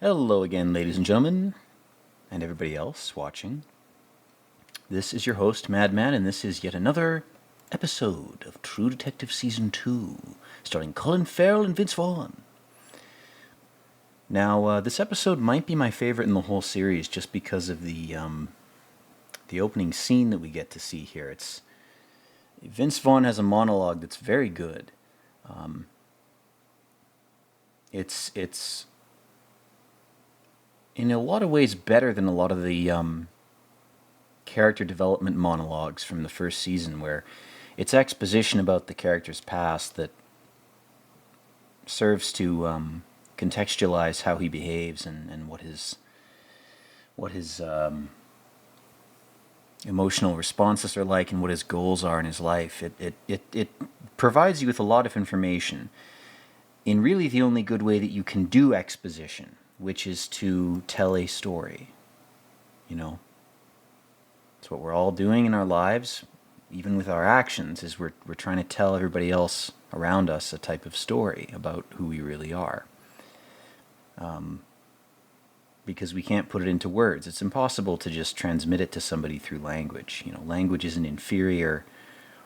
Hello again, ladies and gentlemen, and everybody else watching. This is your host, Madman, and this is yet another episode of True Detective Season 2, starring Colin Farrell and Vince Vaughn. Now, this episode might be my favorite in the whole series just because of the opening scene that we get to see here. Vince Vaughn has a monologue that's very good. It's in a lot of ways better than a lot of the character development monologues from the first season, where it's exposition about the character's past that serves to contextualize how he behaves and what his emotional responses are like and what his goals are in his life. It provides you with a lot of information in really the only good way that you can do exposition, which is to tell a story. You know, it's what we're all doing in our lives, even with our actions, is we're trying to tell everybody else around us a type of story about who we really are. Because we can't put it into words. It's impossible to just transmit it to somebody through language. You know, language is an inferior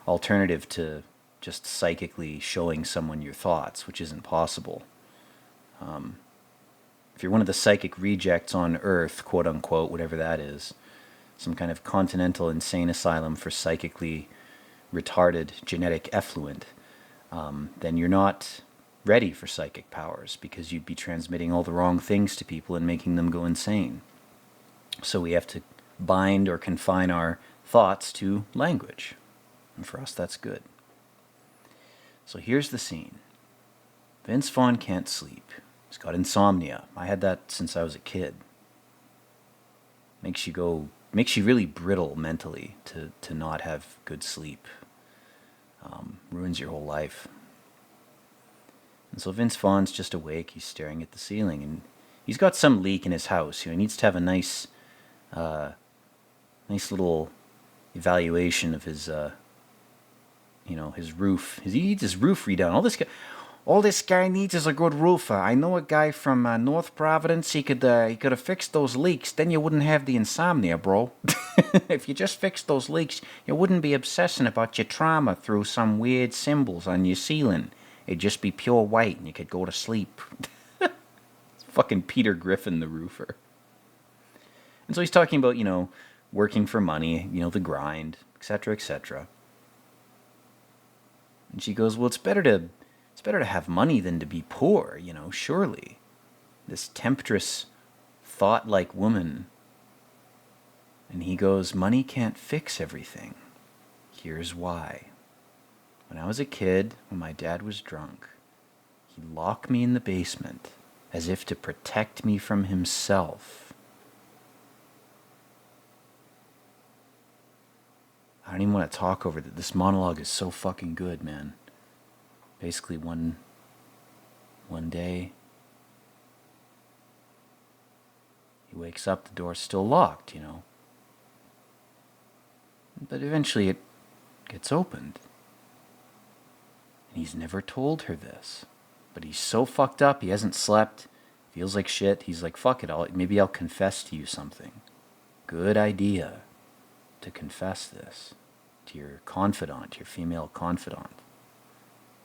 alternative to just psychically showing someone your thoughts, which isn't possible. If you're one of the psychic rejects on Earth, quote unquote, whatever that is, some kind of continental insane asylum for psychically retarded genetic effluent, then you're not ready for psychic powers, because you'd be transmitting all the wrong things to people and making them go insane. So we have to bind or confine our thoughts to language. And for us, that's good. So here's the scene. Vince Vaughn can't sleep. He's got insomnia. I had that since I was a kid. Makes you really brittle mentally to not have good sleep. Ruins your whole life. And so Vince Vaughn's just awake. He's staring at the ceiling, and he's got some leak in his house. You know, he needs to have a nice little evaluation of his, his roof. He needs his roof redone. All this guy needs is a good roofer. I know a guy from North Providence. He could have fixed those leaks. Then you wouldn't have the insomnia, bro. If you just fixed those leaks, you wouldn't be obsessing about your trauma through some weird symbols on your ceiling. It'd just be pure white, and you could go to sleep. It's fucking Peter Griffin, the roofer. And so he's talking about, working for money, the grind, etc., etc. And she goes, well, it's better to have money than to be poor, surely. This temptress, thought-like woman. And he goes, money can't fix everything. Here's why. When I was a kid, when my dad was drunk, he locked me in the basement as if to protect me from himself. I don't even want to talk over that. This monologue is so fucking good, man. Basically, one day, he wakes up, the door's still locked, But eventually it gets opened. And he's never told her this. But he's so fucked up, he hasn't slept, feels like shit. He's like, fuck it, maybe I'll confess to you something. Good idea to confess this to your confidant, your female confidant.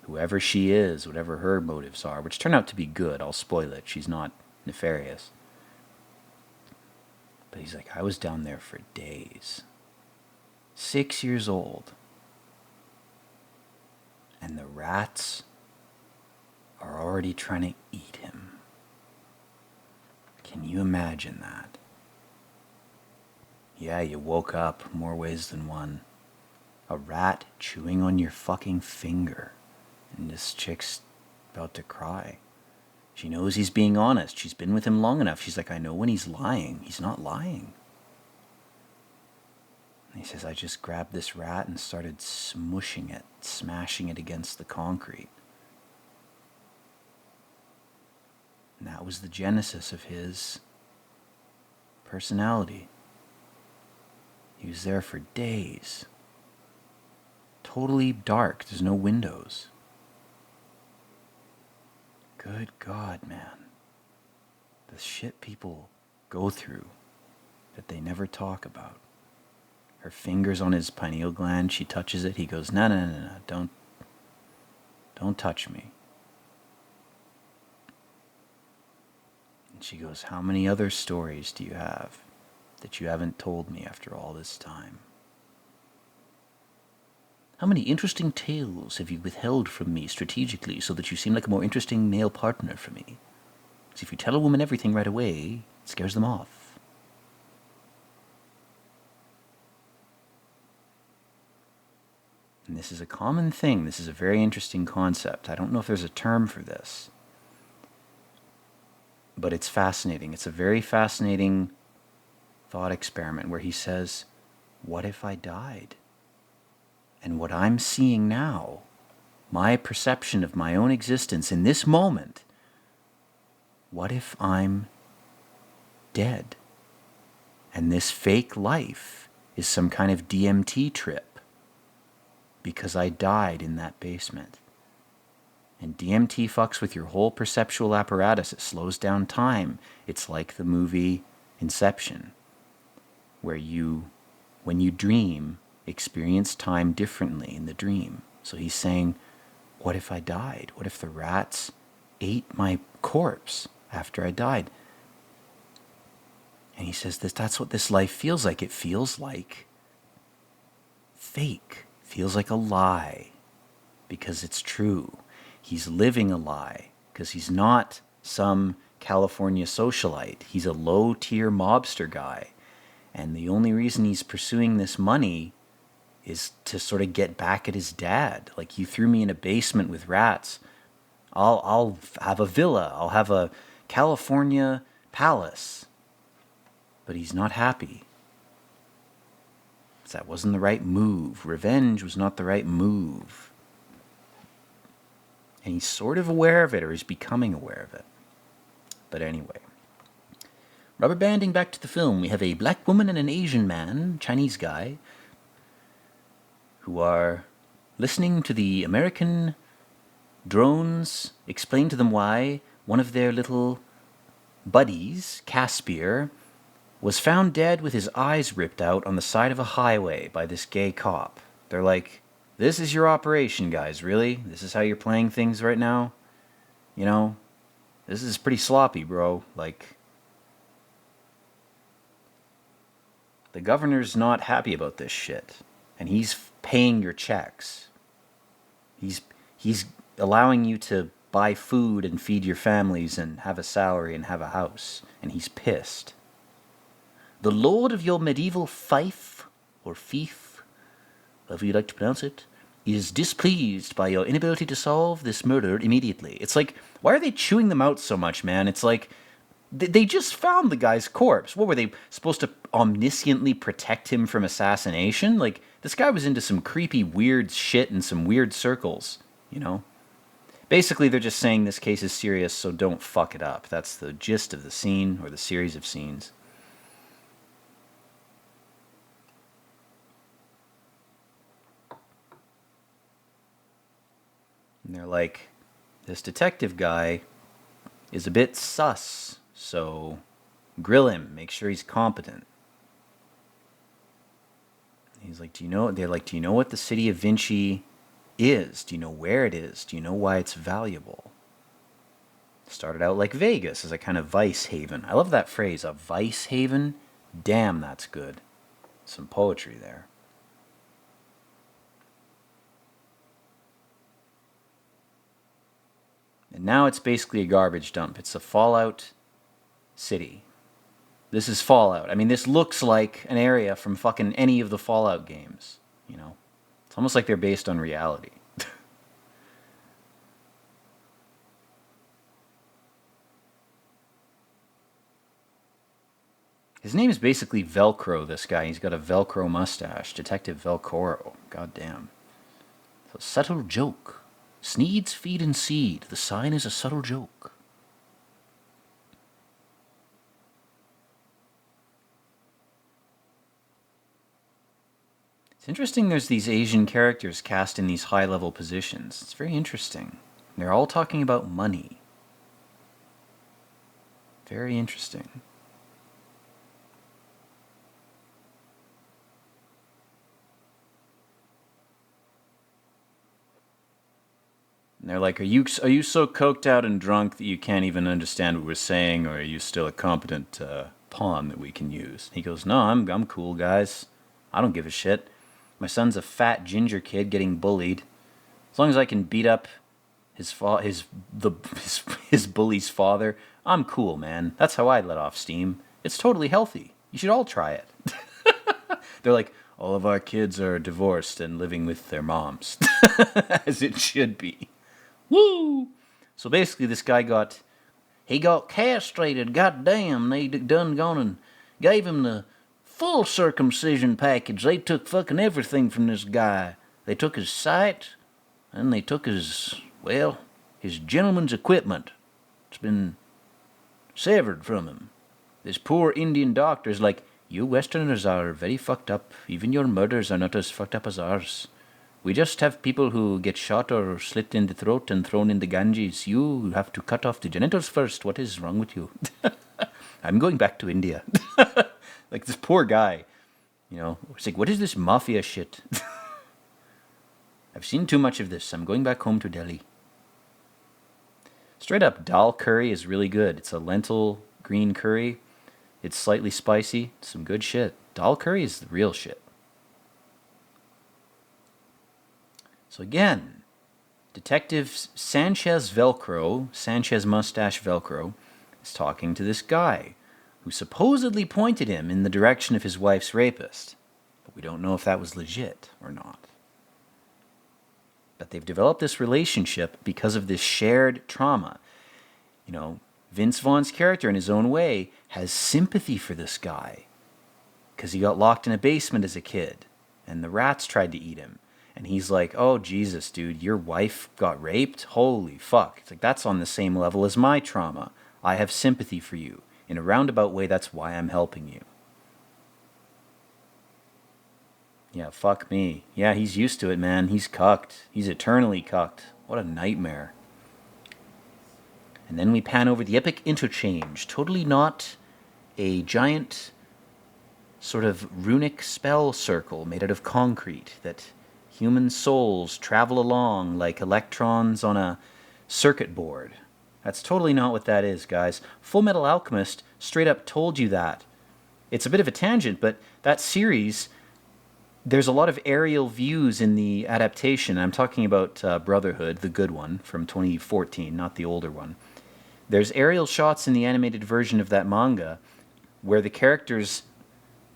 Whoever she is, whatever her motives are, which turn out to be good, I'll spoil it, she's not nefarious. But he's like, I was down there for days. 6 years old. And the rats are already trying to eat him. Can you imagine that? Yeah, you woke up more ways than one. A rat chewing on your fucking finger. And this chick's about to cry. She knows he's being honest. She's been with him long enough. She's like, I know when he's lying. He's not lying. And he says, I just grabbed this rat and started smushing it, smashing it against the concrete. And that was the genesis of his personality. He was there for days. Totally dark. There's no windows. Good God, man. The shit people go through that they never talk about. Her fingers on his pineal gland, she touches it. He goes, no, no, no, no, don't touch me. And she goes, how many other stories do you have that you haven't told me after all this time? How many interesting tales have you withheld from me strategically so that you seem like a more interesting male partner for me? Because if you tell a woman everything right away, it scares them off. And this is a common thing. This is a very interesting concept. I don't know if there's a term for this. But it's fascinating. It's a very fascinating thought experiment where he says, what if I died? And what I'm seeing now, my perception of my own existence in this moment, what if I'm dead? And this fake life is some kind of DMT trip because I died in that basement. And DMT fucks with your whole perceptual apparatus. It slows down time. It's like the movie Inception, where you, when you dream, experience time differently in the dream. So he's saying, what if I died? What if the rats ate my corpse after I died? And he says that's what this life feels like. It feels like fake. It feels like a lie because it's true. He's living a lie because he's not some California socialite. He's a low-tier mobster guy. And the only reason he's pursuing this money is to sort of get back at his dad. Like, you threw me in a basement with rats. I'll have a villa. I'll have a California palace. But he's not happy. That wasn't the right move. Revenge was not the right move. And he's sort of aware of it, or he's becoming aware of it. But anyway. Rubber banding back to the film, we have a black woman and an Asian man, Chinese guy, who are listening to the American drones explain to them why one of their little buddies, Caspier, was found dead with his eyes ripped out on the side of a highway by this gay cop. They're like, this is your operation, guys, really? This is how you're playing things right now? You know, this is pretty sloppy, bro. Like, the governor's not happy about this shit. And he's paying your checks. He's allowing you to buy food and feed your families and have a salary and have a house. And he's pissed. The lord of your medieval fief, or fief, however you like to pronounce it, is displeased by your inability to solve this murder immediately. It's like, why are they chewing them out so much, man? It's like, they just found the guy's corpse. What, were they supposed to omnisciently protect him from assassination? Like, this guy was into some creepy, weird shit in some weird circles, you know? Basically, they're just saying this case is serious, so don't fuck it up. That's the gist of the scene, or the series of scenes. And they're like, this detective guy is a bit sus, so grill him, make sure he's competent. He's like, they're like, do you know what the city of Vinci is? Do you know where it is? Do you know why it's valuable? Started out like Vegas as a kind of vice haven. I love that phrase, a vice haven. Damn, that's good. Some poetry there. And now it's basically a garbage dump. It's a Fallout city. This is Fallout. I mean, this looks like an area from fucking any of the Fallout games, you know? It's almost like they're based on reality. His name is basically Velcro, this guy. He's got a Velcro mustache. Detective Velcro. God damn. It's a subtle joke. Sneeds feed and seed. The sign is a subtle joke. It's interesting there's these Asian characters cast in these high-level positions. It's very interesting. They're all talking about money. Very interesting. And they're like, are you so coked out and drunk that you can't even understand what we're saying, or are you still a competent pawn that we can use? He goes, no, I'm cool, guys. I don't give a shit. My son's a fat ginger kid getting bullied. As long as I can beat up his bully's father, I'm cool, man. That's how I let off steam. It's totally healthy. You should all try it. They're like, all of our kids are divorced and living with their moms. As it should be. Woo! So basically this guy got castrated. Goddamn, they done gone and gave him the full circumcision package. They took fucking everything from this guy. They took his sight, and they took his gentleman's equipment. It's been severed from him. This poor Indian doctor's like, you Westerners are very fucked up. Even your murders are not as fucked up as ours. We just have people who get shot or slit in the throat and thrown in the Ganges. You have to cut off the genitals first. What is wrong with you? I'm going back to India. Like this poor guy, it's like, what is this mafia shit? I've seen too much of this. I'm going back home to Delhi. Straight up, dal curry is really good. It's a lentil green curry. It's slightly spicy. Some good shit. Dal curry is the real shit. So again, Detective Sanchez Mustache Velcro, is talking to this guy who supposedly pointed him in the direction of his wife's rapist. But we don't know if that was legit or not. But they've developed this relationship because of this shared trauma. Vince Vaughn's character, in his own way, has sympathy for this guy because he got locked in a basement as a kid and the rats tried to eat him. And he's like, oh, Jesus, dude, your wife got raped? Holy fuck. It's like, that's on the same level as my trauma. I have sympathy for you. In a roundabout way, that's why I'm helping you. Yeah, fuck me. Yeah, he's used to it, man. He's cucked. He's eternally cucked. What a nightmare. And then we pan over the epic interchange. Totally not a giant sort of runic spell circle made out of concrete that human souls travel along like electrons on a circuit board. That's totally not what that is, guys. Full Metal Alchemist straight up told you that. It's a bit of a tangent, but that series, there's a lot of aerial views in the adaptation. I'm talking about Brotherhood, the good one, from 2014, not the older one. There's aerial shots in the animated version of that manga where the characters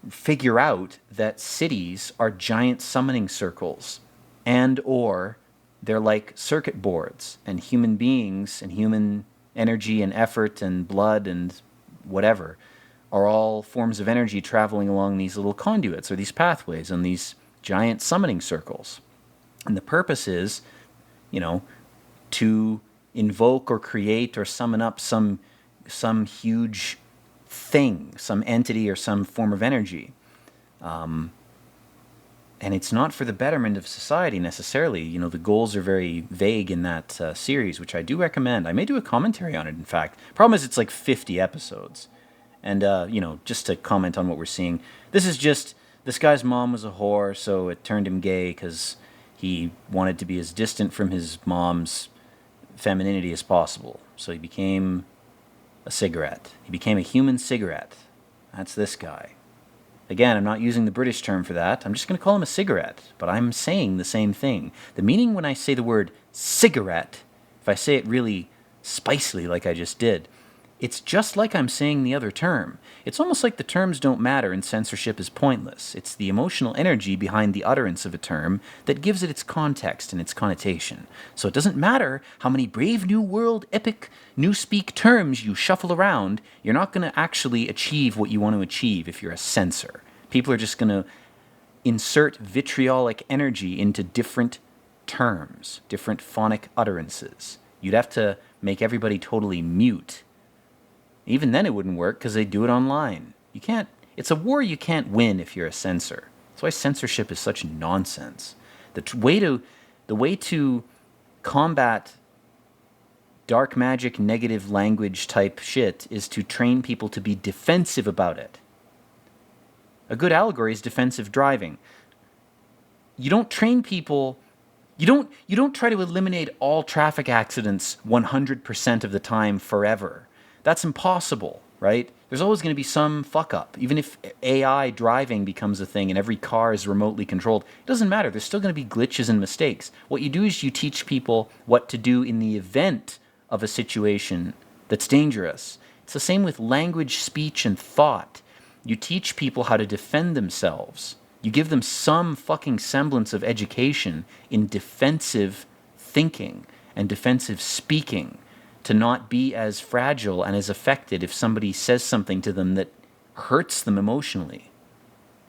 figure out that cities are giant summoning circles and or they're like circuit boards, and human beings and human energy and effort and blood and whatever are all forms of energy traveling along these little conduits or these pathways on these giant summoning circles. And the purpose is, to invoke or create or summon up some huge thing, some entity or some form of energy. And it's not for the betterment of society necessarily. The goals are very vague in that series, which I do recommend. I may do a commentary on it, in fact. Problem is, it's like 50 episodes. And, just to comment on what we're seeing, this guy's mom was a whore, so it turned him gay because he wanted to be as distant from his mom's femininity as possible. So he became a cigarette. He became a human cigarette. That's this guy. Again, I'm not using the British term for that. I'm just going to call him a cigarette, but I'm saying the same thing. The meaning when I say the word cigarette, if I say it really spicily like I just did, it's just like I'm saying the other term. It's almost like the terms don't matter and censorship is pointless. It's the emotional energy behind the utterance of a term that gives it its context and its connotation. So it doesn't matter how many Brave New World epic newspeak terms you shuffle around, you're not going to actually achieve what you want to achieve if you're a censor. People are just going to insert vitriolic energy into different terms, different phonic utterances. You'd have to make everybody totally mute. Even then it wouldn't work because they do it online. It's a war you can't win if you're a censor. That's why censorship is such nonsense. The way to combat dark magic, negative language type shit is to train people to be defensive about it. A good allegory is defensive driving. You don't train people. You don't try to eliminate all traffic accidents 100% of the time forever. That's impossible, right? There's always going to be some fuck up. Even if AI driving becomes a thing and every car is remotely controlled, it doesn't matter. There's still going to be glitches and mistakes. What you do is you teach people what to do in the event of a situation that's dangerous. It's the same with language, speech, and thought. You teach people how to defend themselves. You give them some fucking semblance of education in defensive thinking and defensive speaking, to not be as fragile and as affected if somebody says something to them that hurts them emotionally.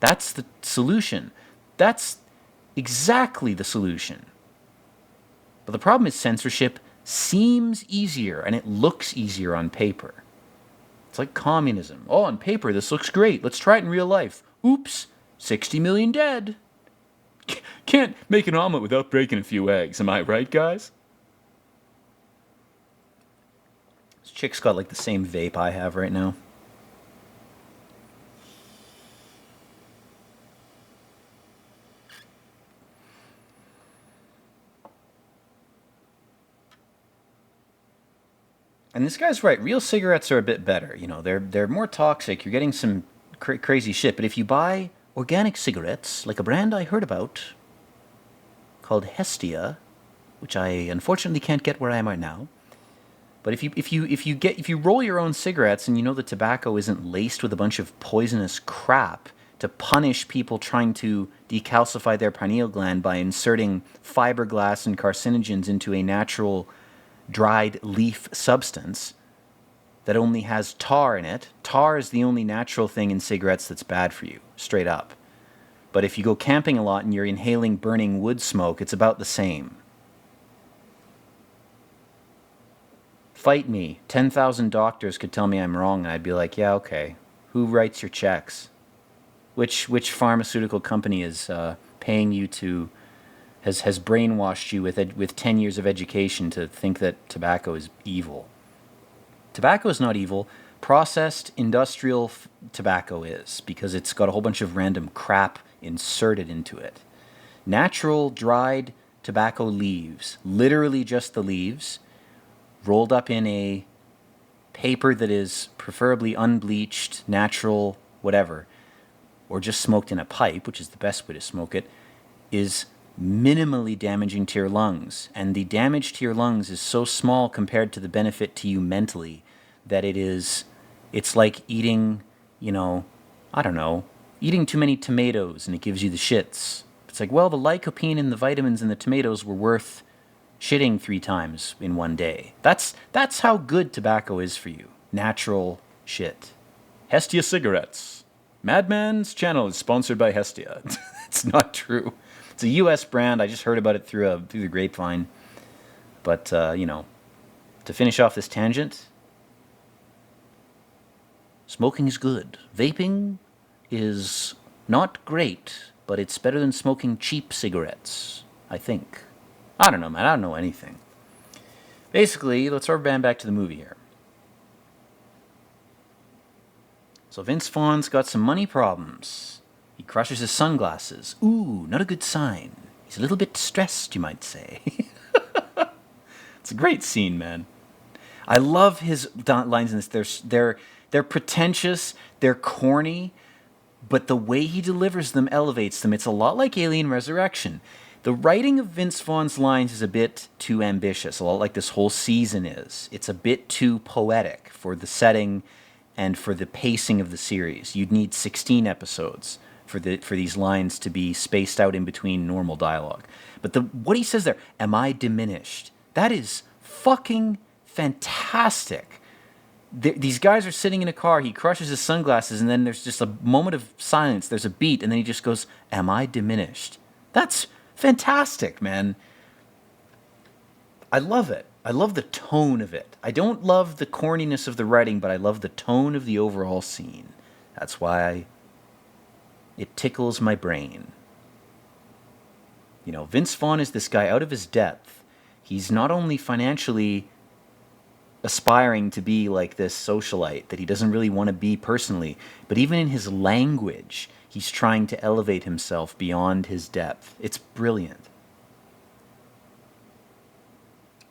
That's the solution. That's exactly the solution. But the problem is censorship seems easier and it looks easier on paper. It's like communism. Oh, on paper, this looks great. Let's try it in real life. Oops, 60 million dead. Can't make an omelet without breaking a few eggs. Am I right, guys? This chick's got like the same vape I have right now. And this guy's right. Real cigarettes are a bit better. You know, they're more toxic. You're getting some crazy shit. But if you buy organic cigarettes, like a brand I heard about called Hestia, which I unfortunately can't get where I am right now. But if you roll your own cigarettes and you know the tobacco isn't laced with a bunch of poisonous crap to punish people trying to decalcify their pineal gland by inserting fiberglass and carcinogens into a natural dried leaf substance that only has tar in it. Tar is the only natural thing in cigarettes that's bad for you, straight up. But if you go camping a lot and you're inhaling burning wood smoke, it's about the same. Fight me. 10,000 doctors could tell me I'm wrong, and I'd be like, yeah, okay. Who writes your checks? Which pharmaceutical company is paying you to has brainwashed you with 10 years of education to think that tobacco is evil? Tobacco is not evil. Processed industrial tobacco is, because it's got a whole bunch of random crap inserted into it. Natural dried tobacco leaves, literally just the leaves, rolled up in a paper that is preferably unbleached, natural, whatever, or just smoked in a pipe, which is the best way to smoke it, is minimally damaging to your lungs. And the damage to your lungs is so small compared to the benefit to you mentally that it's like eating, eating too many tomatoes and it gives you the shits. It's like, well, the lycopene and the vitamins in the tomatoes were worth shitting 3 times in one day. That's how good tobacco is for you. Natural shit. Hestia cigarettes. Madman's channel is sponsored by Hestia. It's not true. It's a U.S. brand. I just heard about it through the grapevine. But, to finish off this tangent, smoking is good. Vaping is not great, but it's better than smoking cheap cigarettes, I think. I don't know, man. I don't know anything. Basically, let's rubber back to the movie here. So Vince Vaughn's got some money problems. He crushes his sunglasses. Ooh, not a good sign. He's a little bit stressed, you might say. It's a great scene, man. I love his lines in this. They're pretentious, they're corny, but the way he delivers them elevates them. It's a lot like Alien Resurrection. The writing of Vince Vaughn's lines is a bit too ambitious, a lot like this whole season is. It's a bit too poetic for the setting and for the pacing of the series. You'd need 16 episodes for these lines to be spaced out in between normal dialogue. But what he says there, am I diminished? That is fucking fantastic. These guys are sitting in a car, he crushes his sunglasses, and then there's just a moment of silence, there's a beat, and then he just goes, am I diminished? That's fantastic, man. I love it. I love the tone of it. I don't love the corniness of the writing, but I love the tone of the overall scene. That's why it tickles my brain. Vince Vaughn is this guy out of his depth. He's not only financially aspiring to be like this socialite that he doesn't really want to be personally. But even in his language, he's trying to elevate himself beyond his depth. It's brilliant.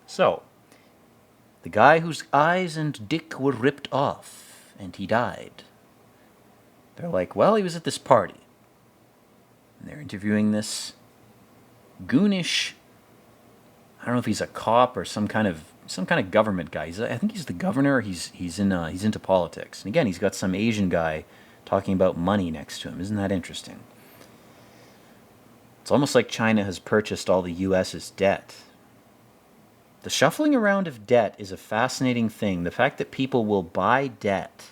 So, the guy whose eyes and dick were ripped off, and he died. They're like, well, he was at this party. And they're interviewing this goonish, I don't know if he's a cop or some kind of government guy. I think he's the governor. He's into politics. And again, he's got some Asian guy talking about money next to him. Isn't that interesting? It's almost like China has purchased all the U.S.'s debt. The shuffling around of debt is a fascinating thing. The fact that people will buy debt,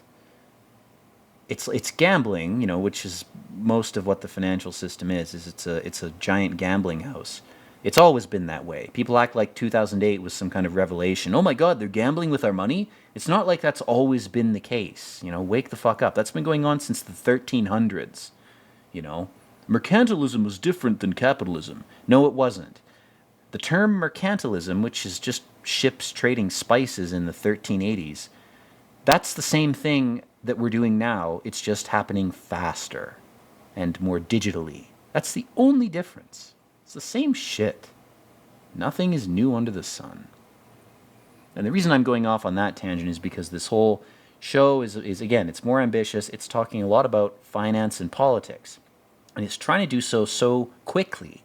it's gambling, which is most of what the financial system is it's a giant gambling house. It's always been that way. People act like 2008 was some kind of revelation. Oh my God, they're gambling with our money? It's not like that's always been the case. Wake the fuck up. That's been going on since the 1300s. Mercantilism was different than capitalism. No, it wasn't. The term mercantilism, which is just ships trading spices in the 1380s, that's the same thing that we're doing now. It's just happening faster and more digitally. That's the only difference. It's the same shit. Nothing is new under the sun. And the reason I'm going off on that tangent is because this whole show is again, it's more ambitious. It's talking a lot about finance and politics. And it's trying to do so quickly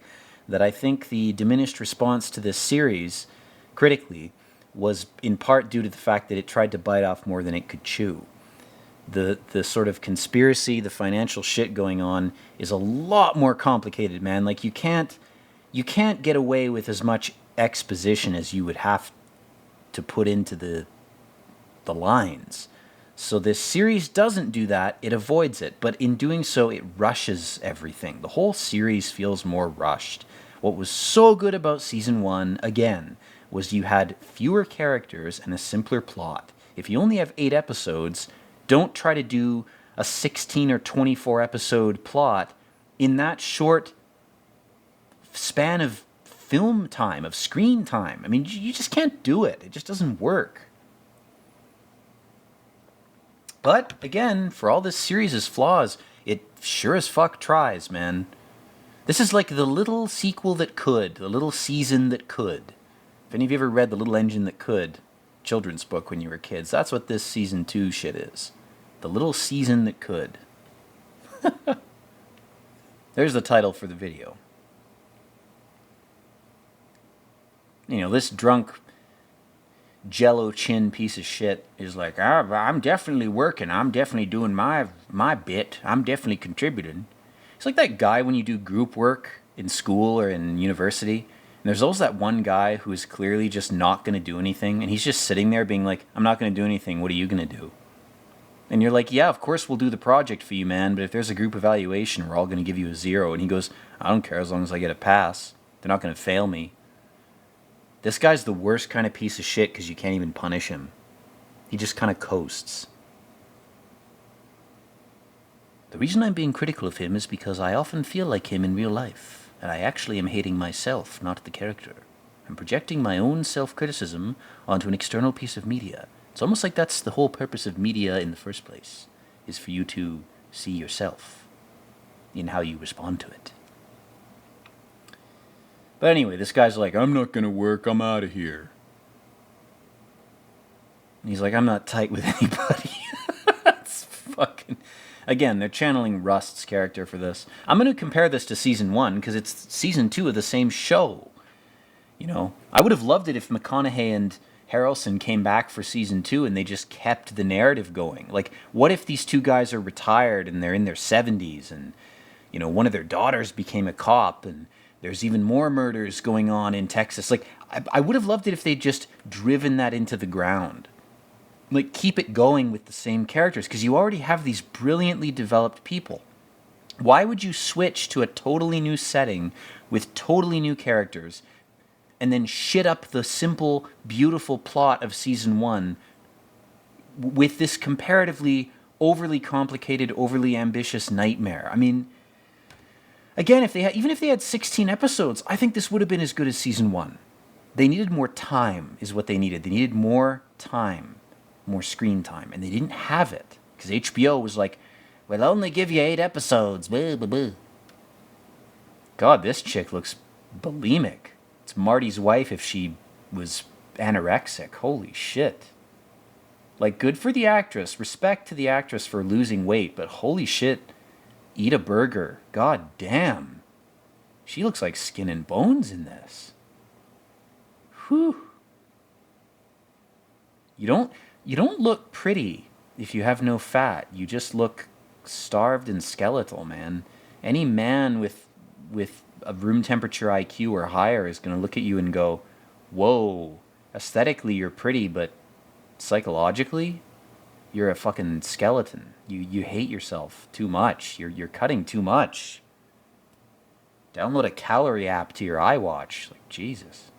that I think the diminished response to this series, critically, was in part due to the fact that it tried to bite off more than it could chew. The sort of conspiracy, the financial shit going on is a lot more complicated, man. Like you can't get away with as much exposition as you would have to put into the lines. So this series doesn't do that, it avoids it, but in doing so it rushes everything. The whole series feels more rushed. What was so good about season 1, again, was you had fewer characters and a simpler plot. If you only have 8 episodes, don't try to do a 16 or 24 episode plot in that short span of film time, of screen time. I mean, you just can't do it. It just doesn't work. But, again, for all this series' flaws, it sure as fuck tries, man. This is like the little sequel that could, the little season that could. If any of you ever read The Little Engine That Could, children's book when you were kids, that's what this season 2 shit is. The little season that could. There's the title for the video. This drunk jello chin piece of shit is like, I'm definitely working. I'm definitely doing my bit. I'm definitely contributing. It's like that guy when you do group work in school or in university, and there's always that one guy who is clearly just not going to do anything, and he's just sitting there being like, I'm not going to do anything. What are you going to do? And you're like, yeah, of course we'll do the project for you, man, but if there's a group evaluation, we're all going to give you a 0. And he goes, I don't care as long as I get a pass. They're not going to fail me. This guy's the worst kind of piece of shit because you can't even punish him. He just kind of coasts. The reason I'm being critical of him is because I often feel like him in real life, and I actually am hating myself, not the character. I'm projecting my own self-criticism onto an external piece of media. It's almost like that's the whole purpose of media in the first place, is for you to see yourself in how you respond to it. But anyway, this guy's like, I'm not going to work, I'm out of here. And he's like, I'm not tight with anybody. That's fucking... Again, they're channeling Rust's character for this. I'm going to compare this to season 1, because it's season 2 of the same show. I would have loved it if McConaughey and Harrelson came back for season 2 and they just kept the narrative going. Like, what if these two guys are retired and they're in their 70s and, one of their daughters became a cop and there's even more murders going on in Texas. Like, I would have loved it if they'd just driven that into the ground. Like, keep it going with the same characters, because you already have these brilliantly developed people. Why would you switch to a totally new setting with totally new characters and then shit up the simple, beautiful plot of season 1 with this comparatively overly complicated, overly ambitious nightmare? I mean, again, even if they had 16 episodes, I think this would have been as good as season 1. They needed more time, is what they needed. They needed more time, more screen time, and they didn't have it because HBO was like, "We'll only give you 8 episodes." Blah, blah, blah. God, this chick looks bulimic. It's Marty's wife if she was anorexic. Holy shit. Like, good for the actress. Respect to the actress for losing weight, but holy shit, eat a burger. God damn. She looks like skin and bones in this. Whew. You don't look pretty if you have no fat. You just look starved and skeletal, man. Any man with a room temperature IQ or higher is going to look at you and go, "Whoa, aesthetically you're pretty, but psychologically you're a fucking skeleton. You hate yourself too much. You're cutting too much. Download a calorie app to your iWatch." Like, Jesus.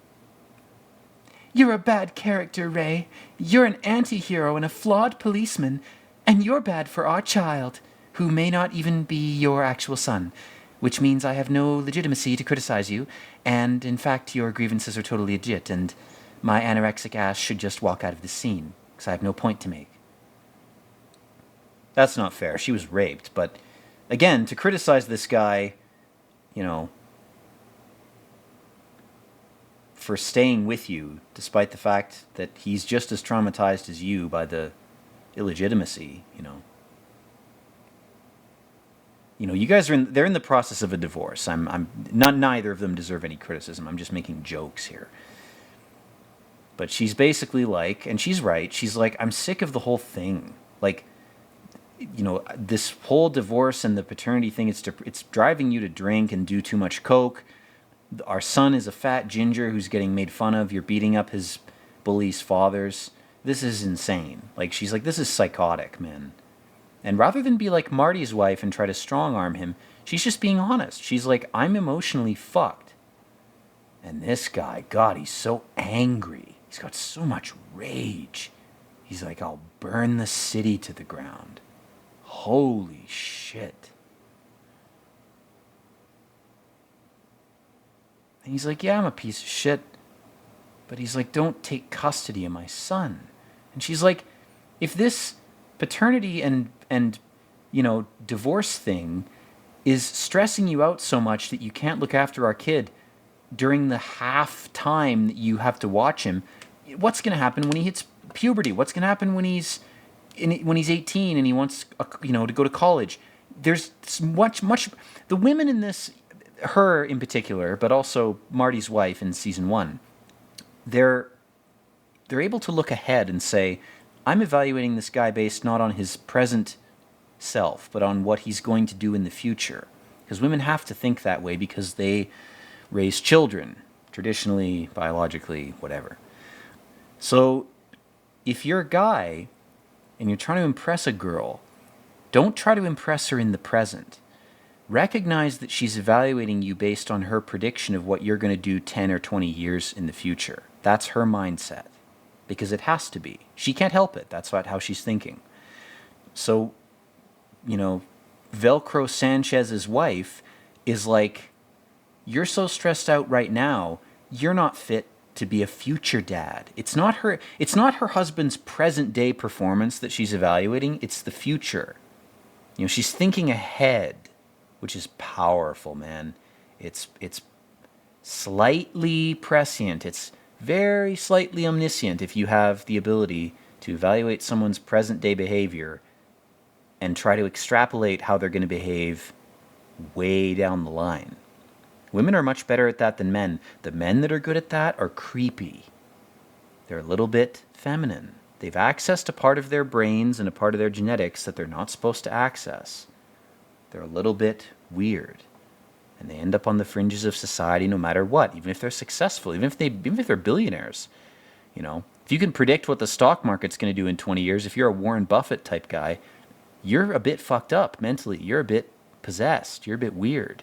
"You're a bad character, Ray. You're an anti-hero and a flawed policeman, and you're bad for our child, who may not even be your actual son, which means I have no legitimacy to criticize you, and in fact your grievances are totally legit, and my anorexic ass should just walk out of the scene, because I have no point to make." That's not fair. She was raped, but again, to criticize this guy, you know, for staying with you, despite the fact that he's just as traumatized as you by the illegitimacy, you guys they're in the process of a divorce. I'm not, neither of them deserve any criticism. I'm just making jokes here. But she's basically like, and she's right, she's like, "I'm sick of the whole thing. Like, this whole divorce and the paternity thing, it's driving you to drink and do too much coke. Our son is a fat ginger who's getting made fun of. You're beating up his bullies' fathers. This is insane." Like, she's like, "This is psychotic, man." And rather than be like Marty's wife and try to strong-arm him, she's just being honest. She's like, "I'm emotionally fucked." And this guy, God, he's so angry. He's got so much rage. He's like, "I'll burn the city to the ground." Holy shit. And he's like, "Yeah, I'm a piece of shit." But he's like, "Don't take custody of my son." And she's like, if this paternity and divorce thing is stressing you out so much that you can't look after our kid during the half time that you have to watch him, what's going to happen when he hits puberty? What's going to happen when he's 18 and he wants to go to college? There's much the women in this, her in particular, but also Marty's wife in season 1, they're able to look ahead and say, "I'm evaluating this guy based not on his present self, but on what he's going to do in the future." Because women have to think that way because they raise children, traditionally, biologically, whatever. So if you're a guy and you're trying to impress a girl, don't try to impress her in the present. Recognize that she's evaluating you based on her prediction of what you're going to do 10 or 20 years in the future. That's her mindset. Because it has to be. She can't help it. That's how she's thinking. So, Velcro Sanchez's wife is like, "You're so stressed out right now, you're not fit to be a future dad." It's not her husband's present day performance that she's evaluating, it's the future. She's thinking ahead, which is powerful, man. It's slightly prescient. It's very slightly omniscient if you have the ability to evaluate someone's present day behavior and try to extrapolate how they're going to behave way down the line. Women are much better at that than men. The men that are good at that are creepy. They're a little bit feminine. They've accessed a part of their brains and a part of their genetics that they're not supposed to access. They're a little bit weird. And they end up on the fringes of society no matter what, even if they're successful, even if they're billionaires. If you can predict what the stock market's going to do in 20 years, if you're a Warren Buffett type guy, you're a bit fucked up mentally. You're a bit possessed. You're a bit weird.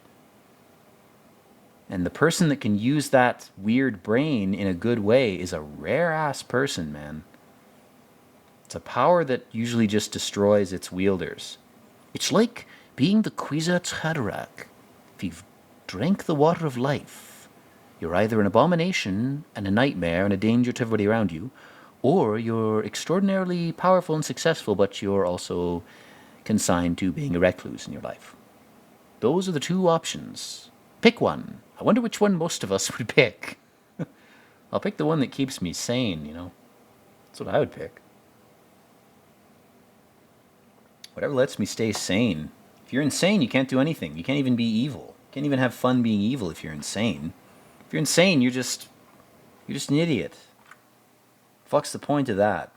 And the person that can use that weird brain in a good way is a rare-ass person, man. It's a power that usually just destroys its wielders. It's like being the Kwisatz Haderach. If you've drank the water of life, You're either an abomination and a nightmare and a danger to everybody around you, or you're extraordinarily powerful and successful, but you're also consigned to being a recluse in your life. Those are the two options. Pick one. I wonder which one most of us would pick. I'll pick the one that keeps me sane, you know. That's what I would pick. Whatever lets me stay sane. If you're insane, you can't do anything. You can't even be evil. You can't even have fun being evil if you're insane. If you're insane, you're just an idiot. Fuck's the point of that?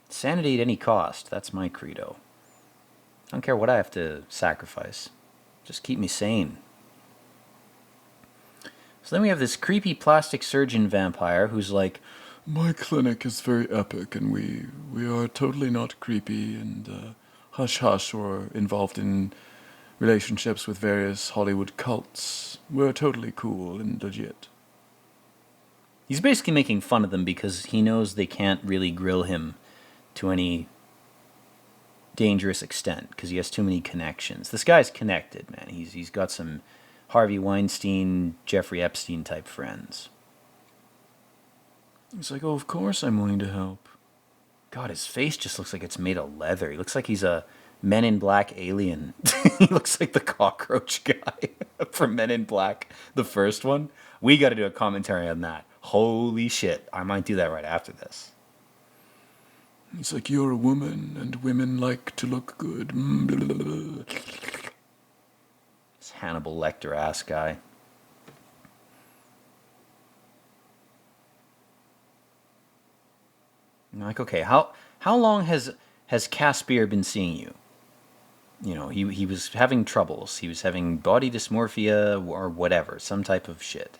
Sanity at any cost. That's my credo. I don't care what I have to sacrifice. Just keep me sane. So then we have this creepy plastic surgeon vampire who's like, my clinic is very epic, and we are totally not creepy and hush-hush or involved in relationships with various Hollywood cults. We're totally cool and legit. He's basically making fun of them because he knows they can't really grill him to any dangerous extent because he has too many connections. This guy's connected, man. He's got some Harvey Weinstein, Jeffrey Epstein type friends. He's like, oh, of course I'm willing to help. God, his face just looks like it's made of leather. He looks like he's a Men in Black alien. He looks like the cockroach guy from Men in Black, the first one. We got to do a commentary on that. Holy shit. I might do that right after this. He's like, you're a woman, and women like to look good. This Hannibal Lecter ass guy. I'm like, okay, how long has Caspier been seeing you? You know, he was having troubles. He was having body dysmorphia or whatever, some type of shit.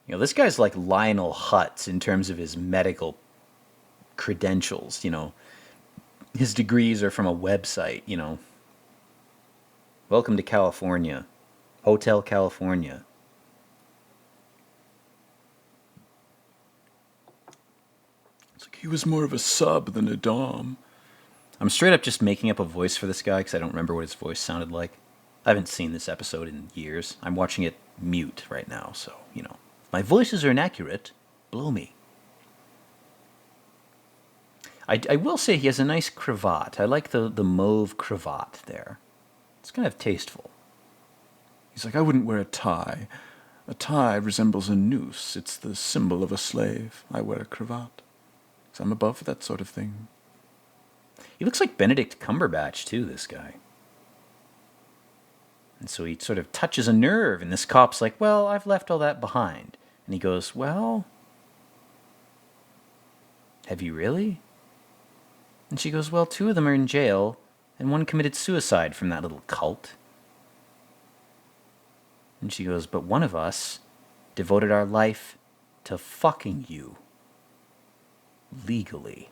You know, this guy's like Lionel Hutz in terms of his medical credentials, you know. His degrees are from a website, you know. Welcome to California. Hotel California. It's like he was more of a sub than a dom. I'm straight up just making up a voice for this guy because I don't remember what his voice sounded like. I haven't seen this episode in years. I'm watching it mute right now, so, you know. If my voices are inaccurate, blow me. I will say he has a nice cravat. I like the mauve cravat there. It's kind of tasteful. He's like, I wouldn't wear a tie. A tie resembles a noose. It's the symbol of a slave. I wear a cravat. So I'm above that sort of thing. He looks like Benedict Cumberbatch, too, this guy. And so he sort of touches a nerve, and this cop's like, well, I've left all that behind. And he goes, well, have you really? And she goes, well, 2 of them are in jail, and 1 committed suicide from that little cult. And she goes, but 1 of us devoted our life to fucking you. Legally.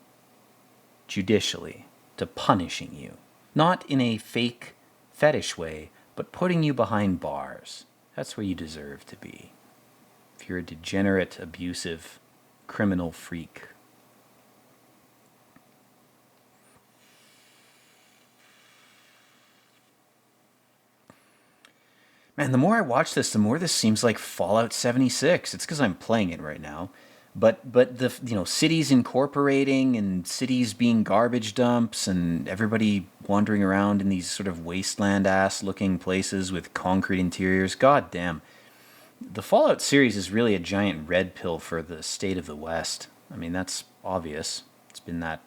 Judicially. To punishing you. Not in a fake fetish way, but putting you behind bars. That's where you deserve to be. If you're a degenerate, abusive, criminal freak. Man, the more I watch this, the more this seems like Fallout 76. It's because I'm playing it right now. But the, you know, cities incorporating and cities being garbage dumps and everybody wandering around in these sort of wasteland-ass looking places with concrete interiors. God damn. The Fallout series is really a giant red pill for the state of the West. I mean, that's obvious. It's been that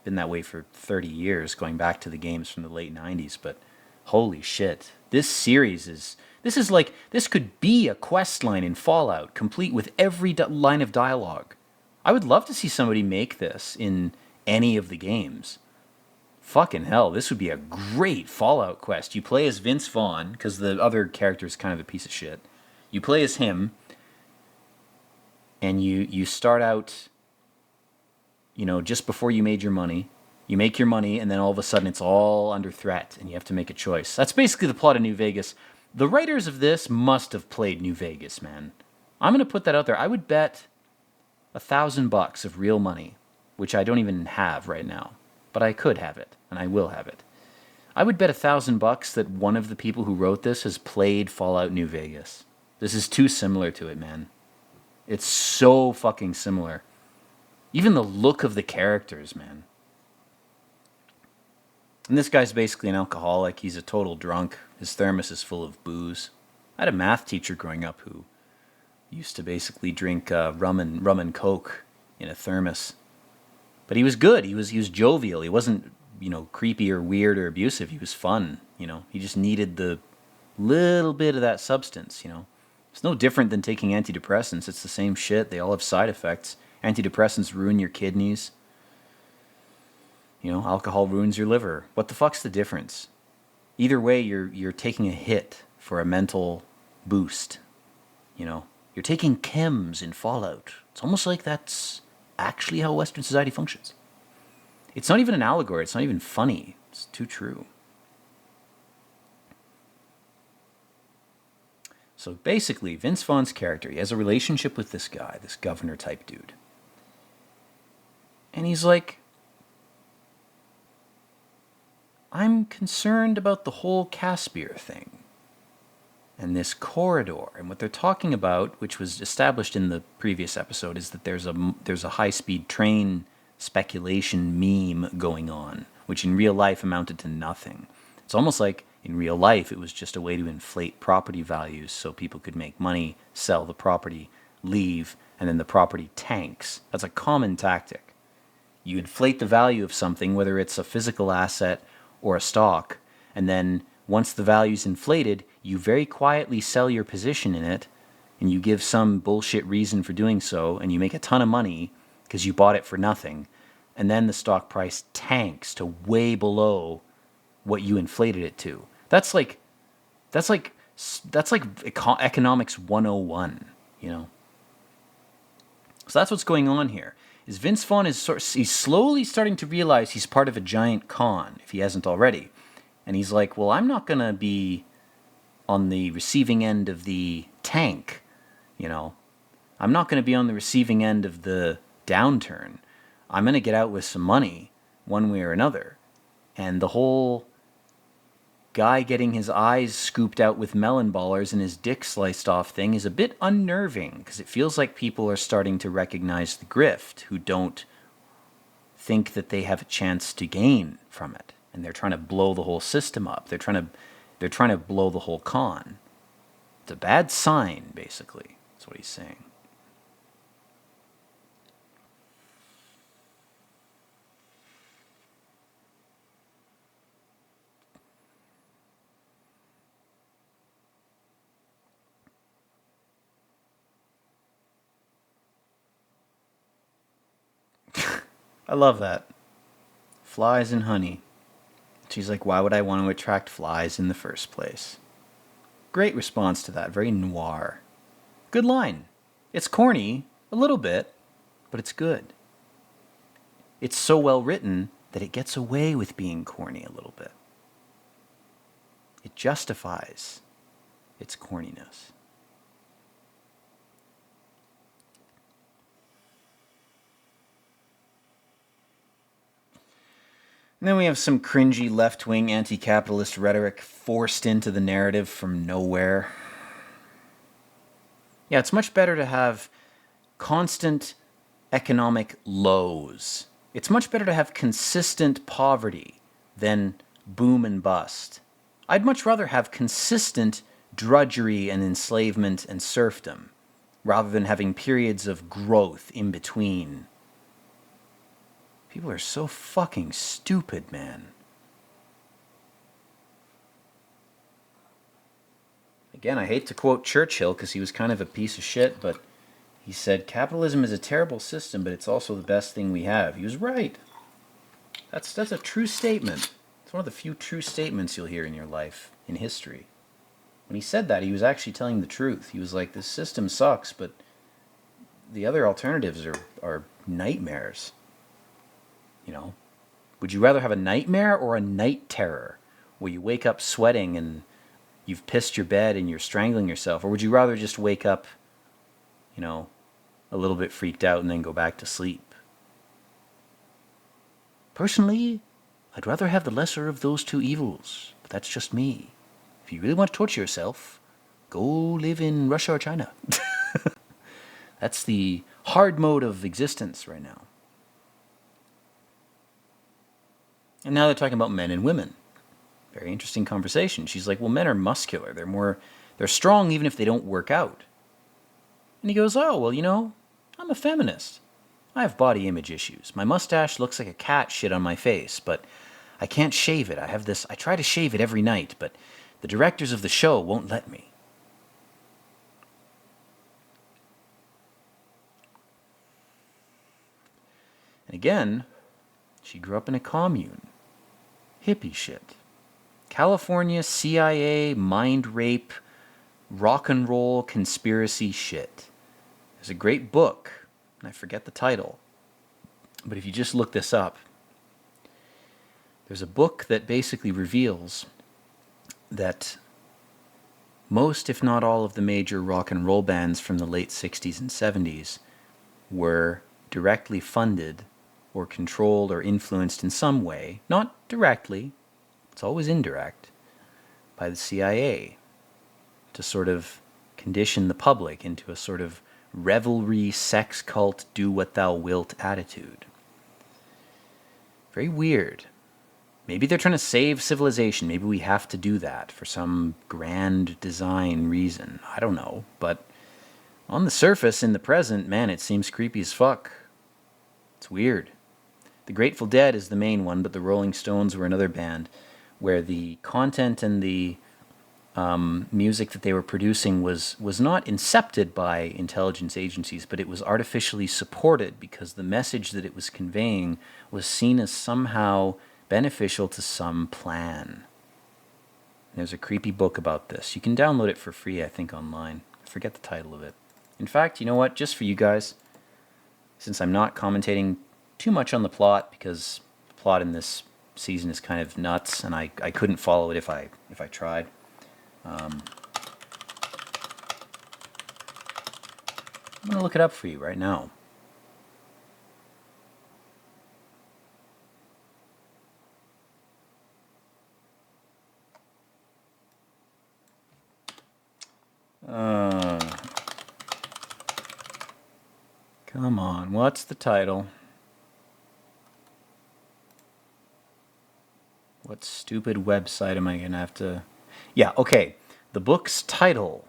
way for 30 years, going back to the games from the late 90s, but holy shit. This series is... This could be a quest line in Fallout, complete with every line of dialogue. I would love to see somebody make this in any of the games. Fucking hell, this would be a great Fallout quest. You play as Vince Vaughn, because the other character is kind of a piece of shit. You play as him, and you start out, you know, just before you made your money. You make your money, and then all of a sudden it's all under threat, and you have to make a choice. That's basically the plot of New Vegas. The writers of this must have played New Vegas, man. I'm going to put that out there. I would bet $1,000 of real money, which I don't even have right now, but I could have it, and I will have it. I would bet $1,000 that one of the people who wrote this has played Fallout New Vegas. This is too similar to it, man. It's so fucking similar. Even the look of the characters, man. And this guy's basically an alcoholic. He's a total drunk. His thermos is full of booze. I had a math teacher growing up who used to basically drink rum and coke in a thermos. But he was good. He was jovial. He wasn't, creepy or weird or abusive. He was fun. He just needed the little bit of that substance. It's no different than taking antidepressants. It's the same shit. They all have side effects. Antidepressants ruin your kidneys. Alcohol ruins your liver. What the fuck's the difference? Either way, you're taking a hit for a mental boost. You're taking chems in Fallout. It's almost like that's actually how Western society functions. It's not even an allegory. It's not even funny. It's too true. So basically, Vince Vaughn's character, he has a relationship with this guy, this governor type dude. And he's like, I'm concerned about the whole Caspier thing. And this corridor. And what they're talking about, which was established in the previous episode, is that there's a high-speed train speculation meme going on, which in real life amounted to nothing. It's almost like in real life it was just a way to inflate property values so people could make money, sell the property, leave, and then the property tanks. That's a common tactic. You inflate the value of something, whether it's a physical asset or a stock, and then once the value's inflated, you very quietly sell your position in it, and you give some bullshit reason for doing so, and you make a ton of money because you bought it for nothing, and then the stock price tanks to way below what you inflated it to. That's like economics 101, So that's what's going on here. Is Vince Vaughn he's slowly starting to realize he's part of a giant con, if he hasn't already. And he's like, well, I'm not going to be on the receiving end of the tank, I'm not going to be on the receiving end of the downturn. I'm going to get out with some money, one way or another. And the whole guy getting his eyes scooped out with melon ballers and his dick sliced off thing is a bit unnerving, because it feels like people are starting to recognize the grift who don't think that they have a chance to gain from it. And they're trying to blow the whole system up. They're trying to blow the whole con. It's a bad sign, basically. That's what he's saying. I love that. Flies and honey. She's like, why would I want to attract flies in the first place? Great response to that. Very noir. Good line. It's corny, a little bit, but it's good. It's so well written that it gets away with being corny a little bit. It justifies its corniness. And then we have some cringy left-wing anti-capitalist rhetoric forced into the narrative from nowhere. Yeah, it's much better to have constant economic lows. It's much better to have consistent poverty than boom and bust. I'd much rather have consistent drudgery and enslavement and serfdom, rather than having periods of growth in between. People are so fucking stupid, man. Again, I hate to quote Churchill because he was kind of a piece of shit, but he said, capitalism is a terrible system, but it's also the best thing we have. He was right. That's a true statement. It's one of the few true statements you'll hear in your life, in history. When he said that, he was actually telling the truth. He was like, this system sucks, but the other alternatives are nightmares. Would you rather have a nightmare or a night terror where you wake up sweating and you've pissed your bed and you're strangling yourself? Or would you rather just wake up, a little bit freaked out and then go back to sleep? Personally, I'd rather have the lesser of those two evils, but that's just me. If you really want to torture yourself, go live in Russia or China. That's the hard mode of existence right now. And now they're talking about men and women. Very interesting conversation. She's like, well, men are muscular. They're strong even if they don't work out. And he goes, oh, well, I'm a feminist. I have body image issues. My mustache looks like a cat shit on my face, but I can't shave it. I try to shave it every night, but the directors of the show won't let me. And again, she grew up in a commune. Hippie shit. California CIA mind rape, rock and roll conspiracy shit. There's a great book, and I forget the title, but if you just look this up, there's a book that basically reveals that most, if not all, of the major rock and roll bands from the late 60s and 70s were directly funded or controlled or influenced in some way, not directly, it's always indirect, by the CIA to sort of condition the public into a sort of revelry, sex cult, do what thou wilt attitude. Very weird. Maybe they're trying to save civilization. Maybe we have to do that for some grand design reason. I don't know. But on the surface, in the present, man, it seems creepy as fuck. It's weird. The Grateful Dead is the main one, but the Rolling Stones were another band where the content and the music that they were producing was not incepted by intelligence agencies, but it was artificially supported because the message that it was conveying was seen as somehow beneficial to some plan. There's a creepy book about this. You can download it for free, I think, online. I forget the title of it. In fact, you know what? Just for you guys, since I'm not commentating too much on the plot, because the plot in this season is kind of nuts, and I couldn't follow it if I tried. I'm going to look it up for you right now. Come on, what's the title? What stupid website am I going to have to... Yeah, okay. The book's title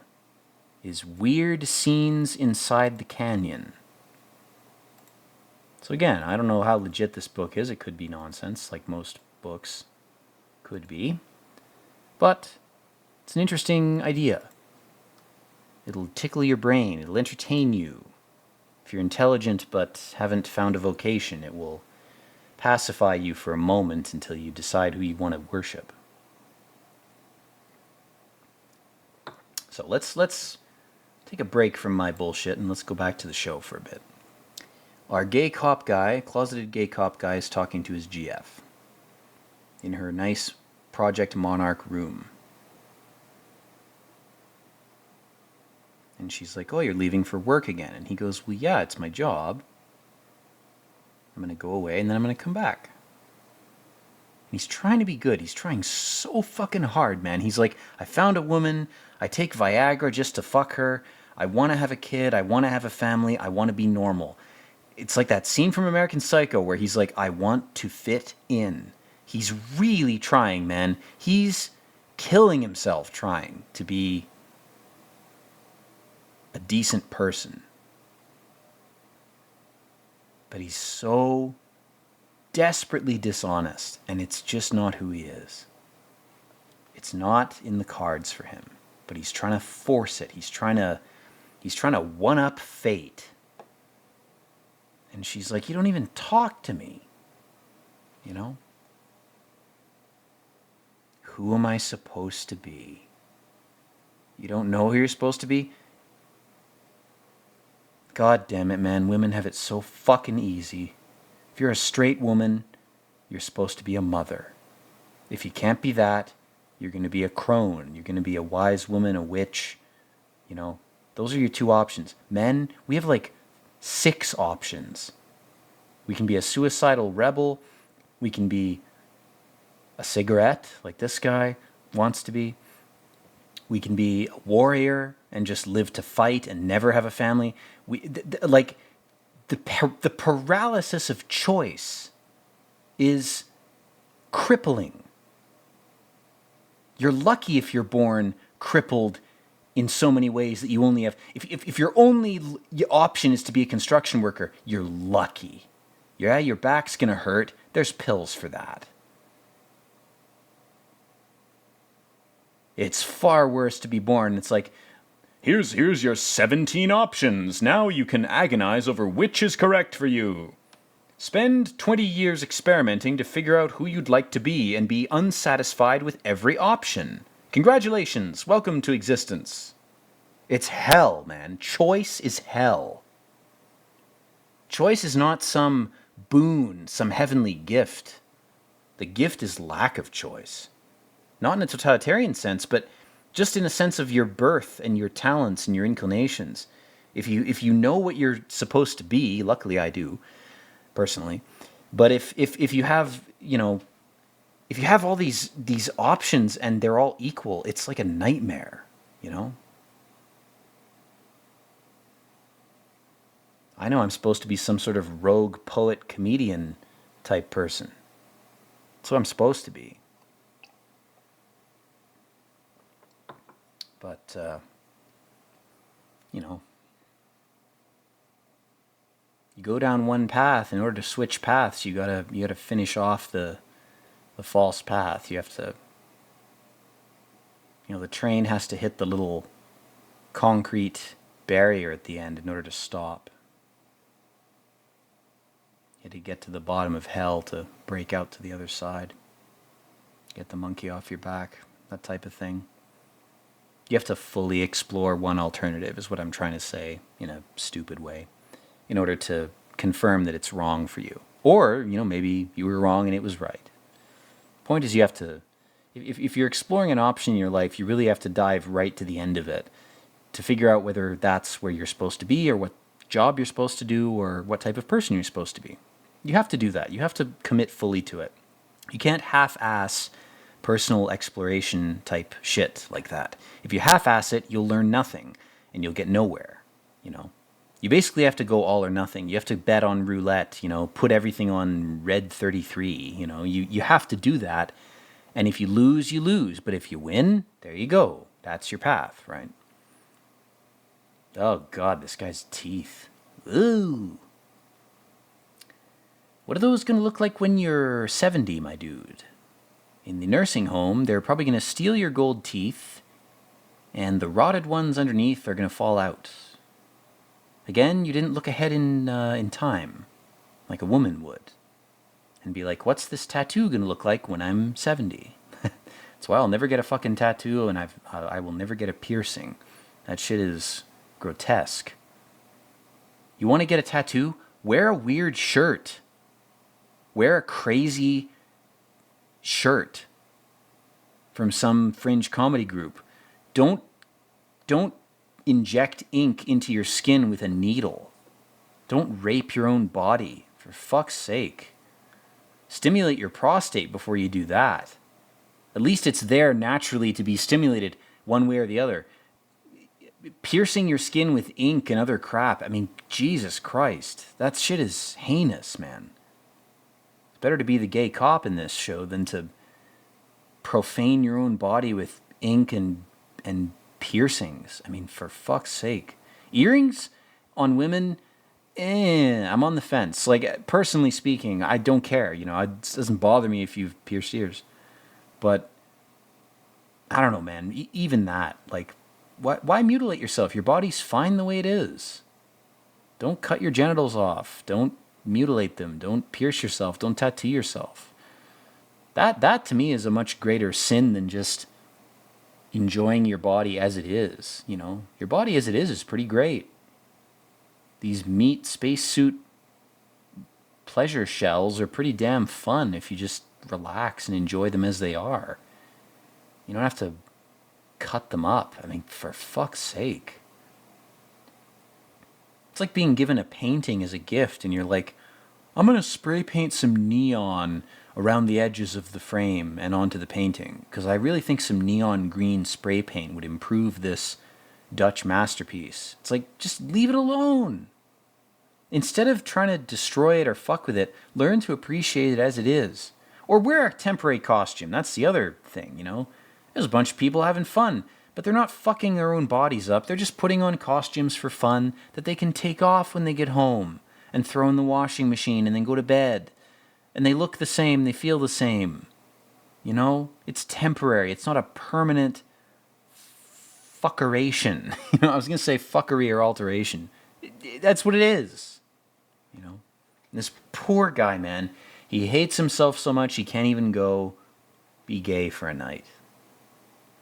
is Weird Scenes Inside the Canyon. So again, I don't know how legit this book is. It could be nonsense, like most books could be. But it's an interesting idea. It'll tickle your brain. It'll entertain you. If you're intelligent but haven't found a vocation, it will pacify you for a moment until you decide who you want to worship. So let's take a break from my bullshit and let's go back to the show for a bit. Our gay cop guy, closeted gay cop guy, is talking to his GF in her nice Project Monarch room. And she's like, oh, you're leaving for work again. And he goes, well, yeah, it's my job. I'm going to go away and then I'm going to come back. And he's trying to be good. He's trying so fucking hard, man. He's like, I found a woman. I take Viagra just to fuck her. I want to have a kid. I want to have a family. I want to be normal. It's like that scene from American Psycho where he's like, I want to fit in. He's really trying, man. He's killing himself trying to be a decent person. But he's so desperately dishonest, and it's just not who he is. It's not in the cards for him, but he's trying to force it. He's trying to one-up fate. And she's like, you don't even talk to me. You know? Who am I supposed to be? You don't know who you're supposed to be? God damn it, man. Women have it so fucking easy. If you're a straight woman, you're supposed to be a mother. If you can't be that, you're going to be a crone. You're going to be a wise woman, a witch. You know, those are your two options. Men, we have like 6 options. We can be a suicidal rebel. We can be a cigarette like this guy wants to be. We can be a warrior and just live to fight and never have a family. Like the paralysis of choice is crippling. You're lucky if you're born crippled in so many ways that you only have. If your only option is to be a construction worker, you're lucky. Yeah, your back's gonna hurt. There's pills for that. It's far worse to be born. It's like, here's your 17 options. Now you can agonize over which is correct for you. Spend 20 years experimenting to figure out who you'd like to be and be unsatisfied with every option. Congratulations, welcome to existence. It's hell, man. Choice is hell. Choice is not some boon, some heavenly gift. The gift is lack of choice. Not in a totalitarian sense, but just in a sense of your birth and your talents and your inclinations. If you know what you're supposed to be, luckily I do, personally. But if you have, if you have all these options and they're all equal, it's like a nightmare, I know I'm supposed to be some sort of rogue poet comedian type person. That's what I'm supposed to be. But, you go down one path. In order to switch paths, you gotta finish off the false path. You have to, the train has to hit the little concrete barrier at the end in order to stop. You had to get to the bottom of hell to break out to the other side. Get the monkey off your back, that type of thing. You have to fully explore one alternative, is what I'm trying to say, in a stupid way, in order to confirm that it's wrong for you. Or, maybe you were wrong and it was right. Point is, you have to, if you're exploring an option in your life, you really have to dive right to the end of it to figure out whether that's where you're supposed to be or what job you're supposed to do or what type of person you're supposed to be. You have to do that. You have to commit fully to it. You can't half-ass personal exploration type shit like that. If you half-ass it, you'll learn nothing and you'll get nowhere, You basically have to go all or nothing. You have to bet on roulette, put everything on red 33, You have to do that. And if you lose, you lose. But if you win, there you go. That's your path, right? Oh, God, this guy's teeth. Ooh. What are those going to look like when you're 70, my dude? In the nursing home, they're probably going to steal your gold teeth, and the rotted ones underneath are going to fall out. Again, you didn't look ahead in time, like a woman would, and be like, what's this tattoo going to look like when I'm 70? That's why I'll never get a fucking tattoo, and I will never get a piercing. That shit is grotesque. You want to get a tattoo? Wear a weird shirt. Wear a crazy shirt from some fringe comedy group. Don't inject ink into your skin with a needle. Don't rape your own body, for fuck's sake. Stimulate your prostate before you do that. At least it's there naturally to be stimulated one way or the other. Piercing your skin with ink and other crap, Jesus Christ. That shit is heinous, man. It's better to be the gay cop in this show than to profane your own body with ink and piercings. For fuck's sake. Earrings on women, I'm on the fence. Like, personally speaking, I don't care. It doesn't bother me if you've pierced ears. But, I don't know, man. Even that, like, why mutilate yourself? Your body's fine the way it is. Don't cut your genitals off. Don't mutilate them. Don't pierce yourself. Don't tattoo yourself. That to me is a much greater sin than just enjoying your body as it is. Your body as it is pretty great. These meat spacesuit pleasure shells are pretty damn fun if you just relax and enjoy them as they are. You don't have to cut them up. For fuck's sake. It's like being given a painting as a gift and you're like, I'm going to spray paint some neon around the edges of the frame and onto the painting, because I really think some neon green spray paint would improve this Dutch masterpiece. It's like, just leave it alone. Instead of trying to destroy it or fuck with it, learn to appreciate it as it is. Or wear a temporary costume. That's the other thing, you know? There's a bunch of people having fun, but they're not fucking their own bodies up. They're just putting on costumes for fun that they can take off when they get home and throw in the washing machine and then go to bed. And they look the same, they feel the same. You know? It's temporary. It's not a permanent fuckeration. You know, I was going to say fuckery or alteration. That's what it is. You know? And this poor guy, man, he hates himself so much he can't even go be gay for a night.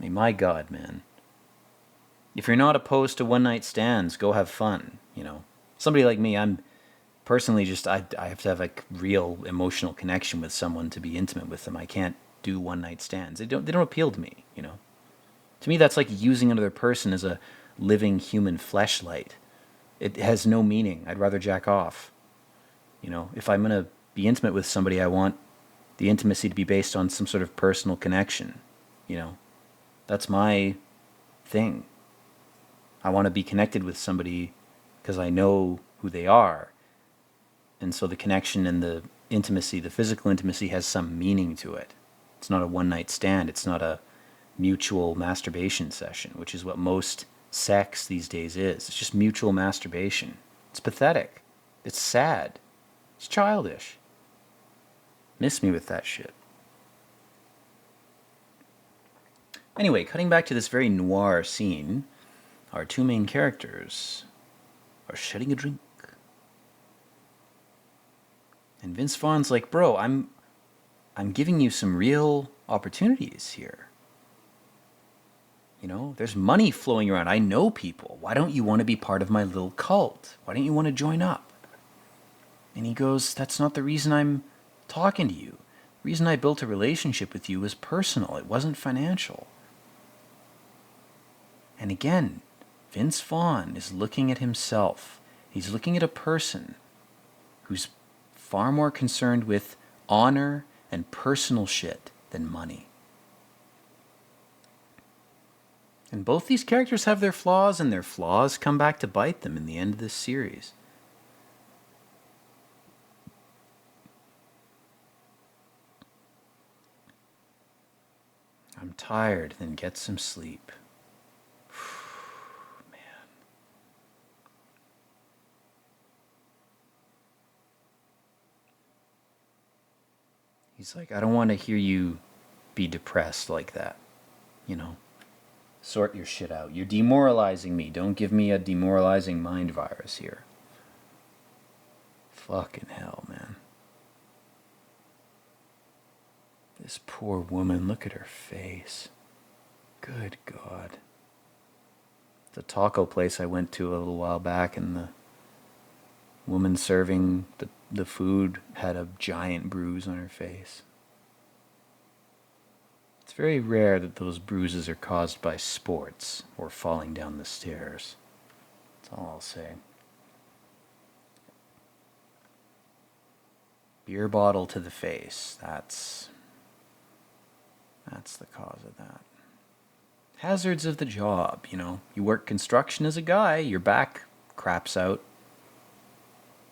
I mean, my God, man. If you're not opposed to one-night stands, go have fun, you know? Somebody like me, I'm personally just, I have to have a real emotional connection with someone to be intimate with them. I can't do one-night stands. They don't appeal to me, you know? To me, that's like using another person as a living human fleshlight. It has no meaning. I'd rather jack off. You know, if I'm going to be intimate with somebody, I want the intimacy to be based on some sort of personal connection. You know, that's my thing. I want to be connected with somebody because I know who they are. And so the connection and the intimacy, the physical intimacy, has some meaning to it. It's not a one-night stand. It's not a mutual masturbation session, which is what most sex these days is. It's just mutual masturbation. It's pathetic. It's sad. It's childish. Miss me with that shit. Anyway, cutting back to this very noir scene, our two main characters are shedding a drink. And Vince Vaughn's like, bro, I'm giving you some real opportunities here. You know, there's money flowing around. I know people. Why don't you want to be part of my little cult? Why don't you want to join up? And he goes, that's not the reason I'm talking to you. The reason I built a relationship with you was personal. It wasn't financial. And again, Vince Vaughn is looking at himself. He's looking at a person who's far more concerned with honor and personal shit than money. And both these characters have their flaws, and their flaws come back to bite them in the end of this series. I'm tired, then get some sleep. Man. He's like, I don't want to hear you be depressed like that, you know? Sort your shit out. You're demoralizing me. Don't give me a demoralizing mind virus here. Fucking hell, man. This poor woman, look at her face. Good God. The taco place I went to a little while back, and the woman serving the food had a giant bruise on her face. It's very rare that those bruises are caused by sports or falling down the stairs. That's all I'll say. Beer bottle to the face. That's the cause of that. Hazards of the job, you know. You work construction as a guy, your back craps out.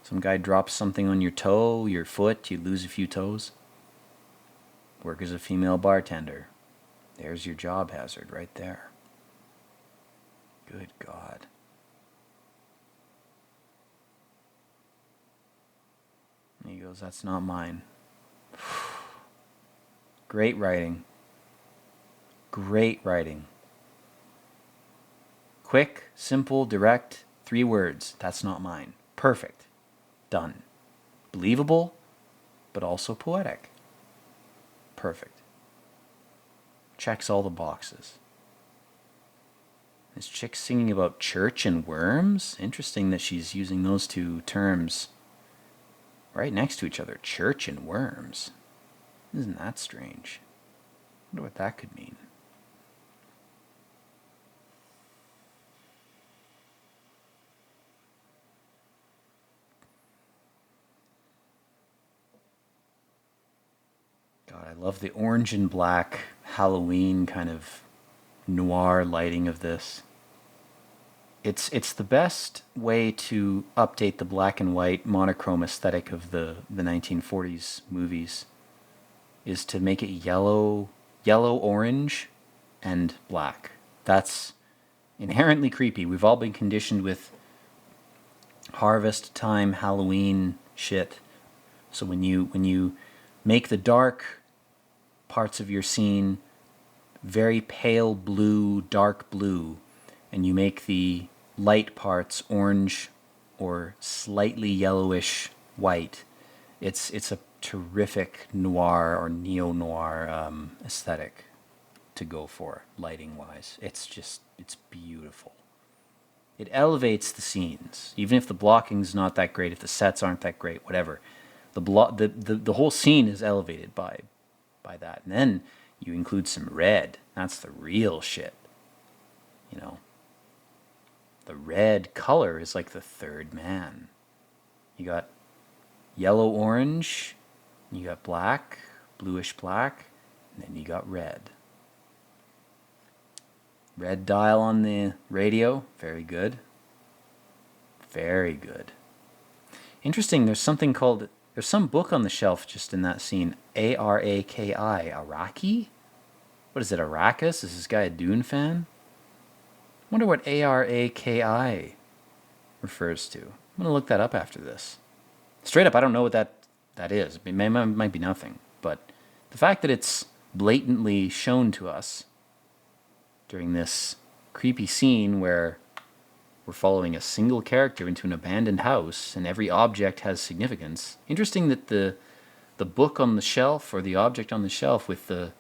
Some guy drops something on your toe, your foot, you lose a few toes. Work as a female bartender. There's your job hazard right there. Good God. And he goes, that's not mine. Great writing. Great writing. Quick, simple, direct, 3 words. That's not mine. Perfect. Done. Believable, but also poetic. Perfect. Checks all the boxes. This chick singing about church and worms? Interesting that she's using those two terms right next to each other. Church and worms. Isn't that strange? I wonder what that could mean. God, I love the orange and black Halloween kind of noir lighting of this. It's the best way to update the black and white monochrome aesthetic of the 1940s movies is to make it yellow, orange, and black. That's inherently creepy. We've all been conditioned with harvest time Halloween shit. So when you make the dark parts of your scene very pale blue, dark blue, and you make the light parts orange or slightly yellowish white, it's a terrific noir or neo-noir aesthetic to go for, lighting-wise. It's beautiful. It elevates the scenes, even if the blocking's not that great, if the sets aren't that great, whatever. The whole scene is elevated by that. And then you include some red. That's the real shit. You know, the red color is like the third man. You got yellow, orange, you got black, bluish black, and then you got red. Red dial on the radio, very good. Very good. Interesting, there's some book on the shelf just in that scene. Araki? Araki? What is it, Arrakis? Is this guy a Dune fan? Wonder what Araki refers to. I'm going to look that up after this. Straight up, I don't know what that is. It might be nothing. But the fact that it's blatantly shown to us during this creepy scene where we're following a single character into an abandoned house and every object has significance. Interesting that the book on the shelf or the object on the shelf with the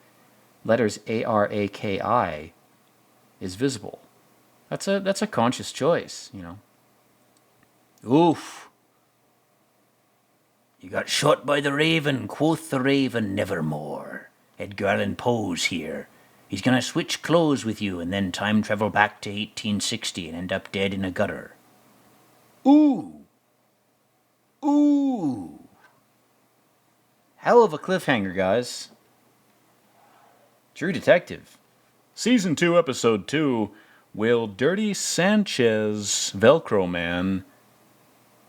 letters Araki is visible. That's a conscious choice, you know. Oof. You got shot by the raven, quoth the raven, nevermore. Edgar Allan Poe's here. He's gonna switch clothes with you and then time travel back to 1860 and end up dead in a gutter. Ooh. Ooh. Hell of a cliffhanger, guys. True Detective. Season 2, Episode 2. Will Dirty Sanchez, Velcro Man,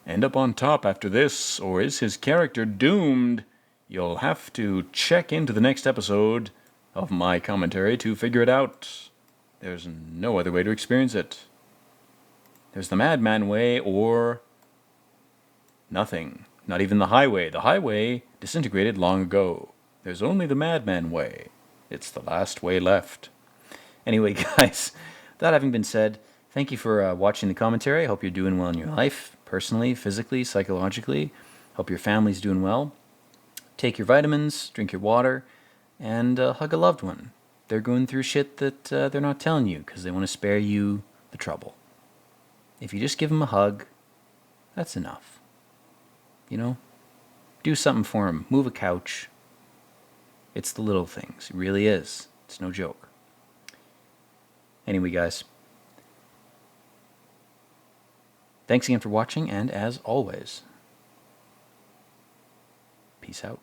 end up on top after this, or is his character doomed? You'll have to check into the next episode of my commentary to figure it out. There's no other way to experience it. There's the Madman way or nothing. Not even the highway. The highway disintegrated long ago. There's only the Madman way. It's the last way left. Anyway, guys, that having been said, thank you for watching the commentary. I hope you're doing well in your life, personally, physically, psychologically. Hope your family's doing well. Take your vitamins, drink your water, and hug a loved one. They're going through shit that they're not telling you because they want to spare you the trouble. If you just give them a hug, that's enough. You know? Do something for them. Move a couch. It's the little things. It really is. It's no joke. Anyway, guys. Thanks again for watching, and as always, peace out.